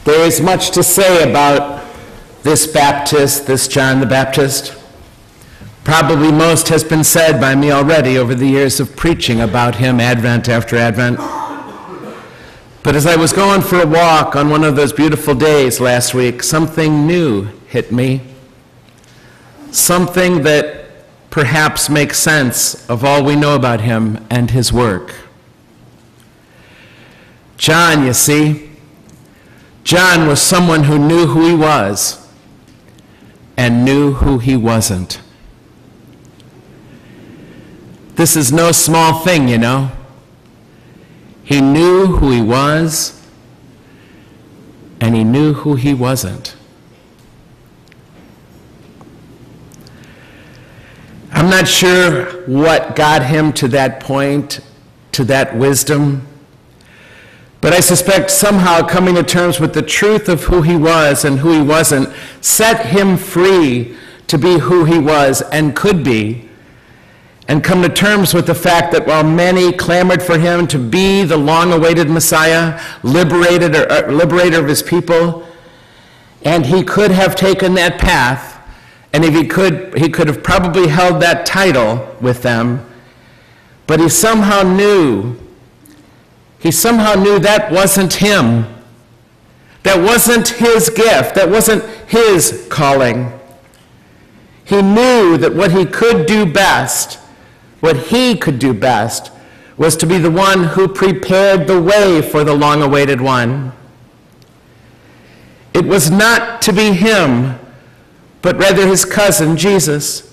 There is much to say about this Baptist, this John the Baptist. Probably most has been said by me already over the years of preaching about him, Advent after Advent. But as I was going for a walk on one of those beautiful days last week, something new hit me. Something that perhaps makes sense of all we know about him and his work. John, you see, John was someone who knew who he was and knew who he wasn't. This is no small thing, you know. He knew who he was and he knew who he wasn't. I'm not sure what got him to that point, to that wisdom. But I suspect somehow coming to terms with the truth of who he was and who he wasn't set him free to be who he was and could be, and come to terms with the fact that while many clamored for him to be the long-awaited Messiah, liberator of his people, and he could have taken that path, and if he could have probably held that title with them, but he somehow knew that wasn't him. That wasn't his gift. That wasn't his calling. He knew that what he could do best, was to be the one who prepared the way for the long-awaited one. It was not to be him, but rather his cousin, Jesus,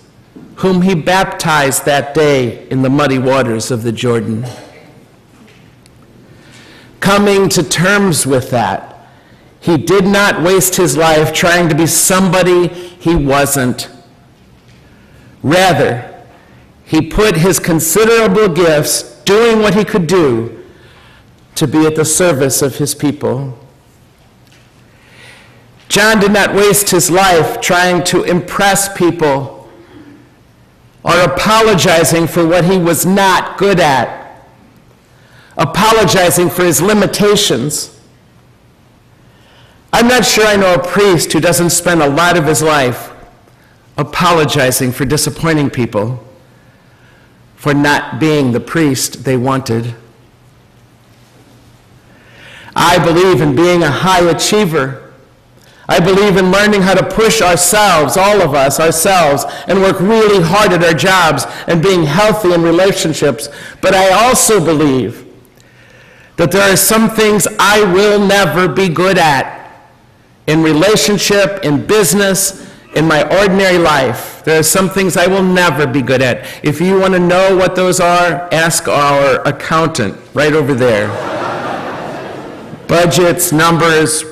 whom he baptized that day in the muddy waters of the Jordan. Coming to terms with that, he did not waste his life trying to be somebody he wasn't. Rather, he put his considerable gifts, doing what he could do, to be at the service of his people. John did not waste his life trying to impress people or apologizing for what he was not good at, apologizing for his limitations. I'm not sure I know a priest who doesn't spend a lot of his life apologizing for disappointing people, for not being the priest they wanted. I believe in being a high achiever. I believe in learning how to push ourselves, all of us, ourselves, and work really hard at our jobs and being healthy in relationships. But I also believe that there are some things I will never be good at in relationship, in business, in my ordinary life. There are some things I will never be good at. If you want to know what those are, ask our accountant right over there. Budgets, numbers.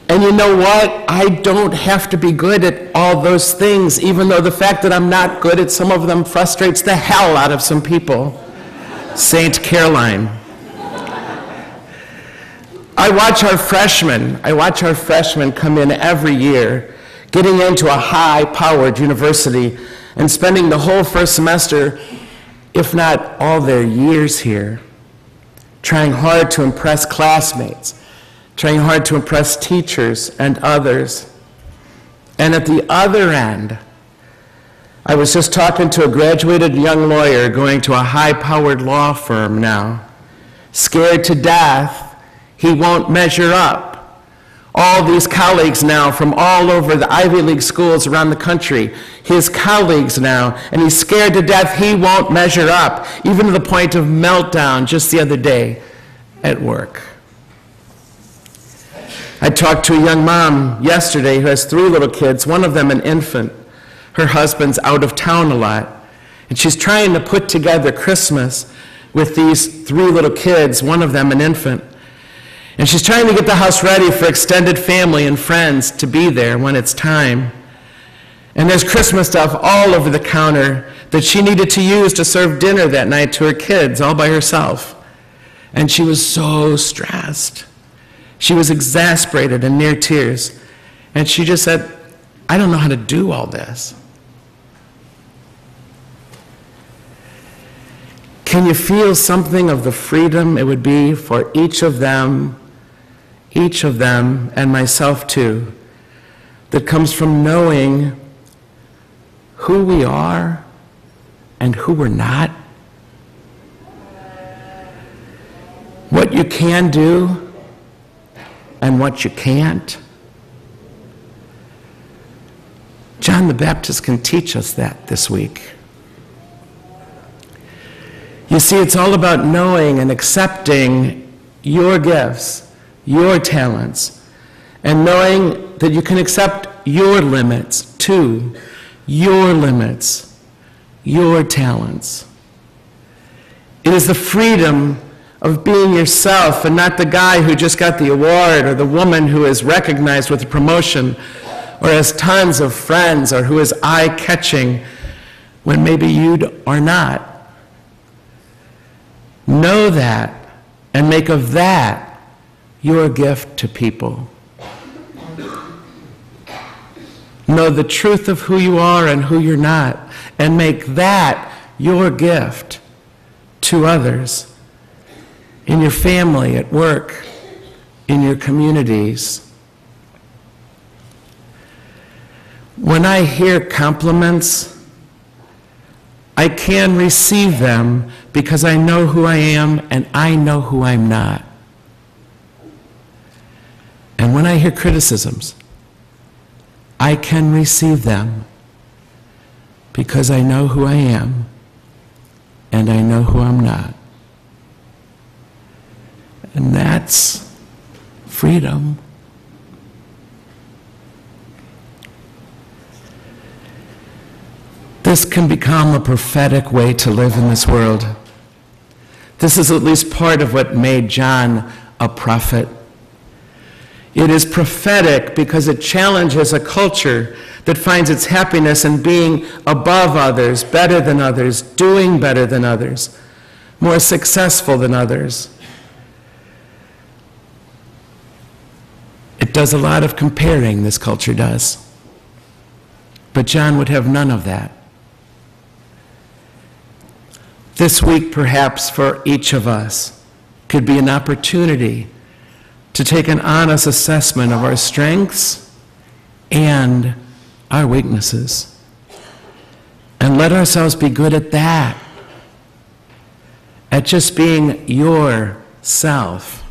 And you know what? I don't have to be good at all those things, even though the fact that I'm not good at some of them frustrates the hell out of some people. Saint Caroline. I watch our freshmen come in every year, getting into a high-powered university and spending the whole first semester, if not all their years here, trying hard to impress classmates, trying hard to impress teachers and others. And at the other end, I was just talking to a graduated young lawyer going to a high-powered law firm now, scared to death he won't measure up. All these colleagues now from all over the Ivy League schools around the country, his colleagues now, and he's scared to death he won't measure up, even to the point of meltdown just the other day at work. I talked to a young mom yesterday who has 3 little kids, one of them an infant. Her husband's out of town a lot, and she's trying to put together Christmas with these 3 little kids, one of them an infant. And she's trying to get the house ready for extended family and friends to be there when it's time. And there's Christmas stuff all over the counter that she needed to use to serve dinner that night to her kids all by herself. And she was so stressed. She was exasperated and near tears. And she just said, I don't know how to do all this. Can you feel something of the freedom it would be for each of them, and myself too, that comes from knowing who we are and who we're not? What you can do and what you can't? John the Baptist can teach us that this week. You see, it's all about knowing and accepting your gifts, your talents, and knowing that you can accept your limits too, your limits, your talents. It is the freedom of being yourself and not the guy who just got the award or the woman who is recognized with a promotion or has tons of friends or who is eye-catching when maybe you are not. Know that and make of that your gift to people. Know the truth of who you are and who you're not, and make that your gift to others, in your family, at work, in your communities. When I hear compliments, I can receive them because I know who I am and I know who I'm not. And when I hear criticisms, I can receive them because I know who I am and I know who I'm not. And that's freedom. This can become a prophetic way to live in this world. This is at least part of what made John a prophet. It is prophetic because it challenges a culture that finds its happiness in being above others, better than others, doing better than others, more successful than others. It does a lot of comparing, this culture does. But John would have none of that. This week, perhaps for each of us, could be an opportunity to take an honest assessment of our strengths and our weaknesses. And let ourselves be good at that, at just being yourself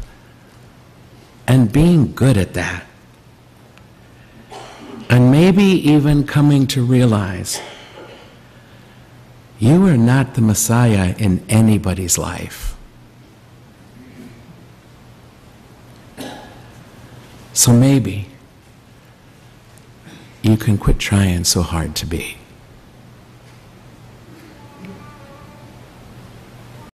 and being good at that. And maybe even coming to realize you are not the Messiah in anybody's life. So maybe you can quit trying so hard to be.